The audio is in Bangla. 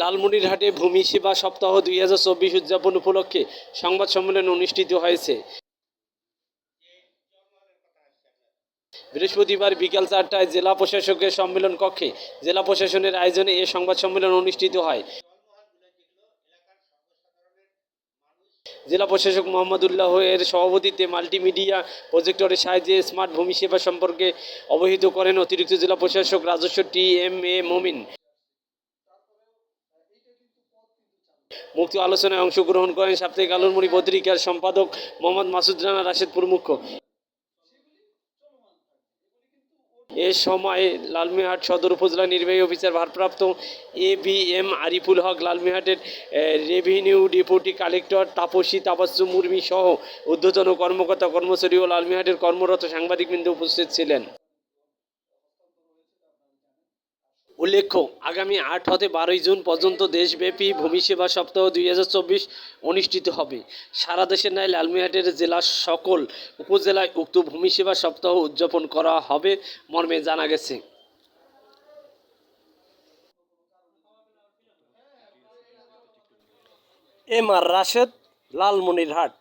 লালমনিরহাটে ভূমি সেবা সপ্তাহ 2024 উদযাপন উপলক্ষে সংবাদ সম্মেলন অনুষ্ঠিত হয়েছে। বৃহস্পতিবার বিকাল 4টায় জেলা প্রশাসকের সম্মেলন কক্ষে জেলা প্রশাসনের আয়োজনে এ সংবাদ সম্মেলন অনুষ্ঠিত হয়। জেলা প্রশাসক মোহাম্মদুল্লাহ এর সভাপতিত্বে মাল্টিমিডিয়া প্রজেক্টরের সাহায্যে স্মার্ট ভূমি সেবা সম্পর্কে অবহিত করেন অতিরিক্ত জেলা প্রশাসক রাজস্ব TMA মমিন। মুক্ত আলোচনায় অংশগ্রহণ করেন সাপ্তাহিক আলোরমণি পত্রিকার সম্পাদক মোহাম্মদ মাসুদ রানা রাশেদ প্রমুখ। এ সময় লালমিরহাট সদর উপজেলা নির্বাহী অফিসার ভারপ্রাপ্ত ABM আরিফুল হক, লালমিরহাটের revenue deputy collector Tapasi Tabassum Murmi সহ ঊর্ধ্বতন কর্মকর্তা কর্মচারী ও লালমিরহাটের কর্মরত সাংবাদিকবৃন্দ উপস্থিত ছিলেন। উল্লেখ্য, আগামী 8 হতে 12 জুন পর্যন্ত দেশব্যাপী ভূমি সেবা সপ্তাহ 2024 অনুষ্ঠিত হবে। সারা দেশের ন্যায় লালমিরহাটের জেলার সকল উপজেলায় উক্ত ভূমি সেবা সপ্তাহ উদযাপন করা হবে মর্মে জানা গেছে। MR রাশেদ, লালমনিরহাট।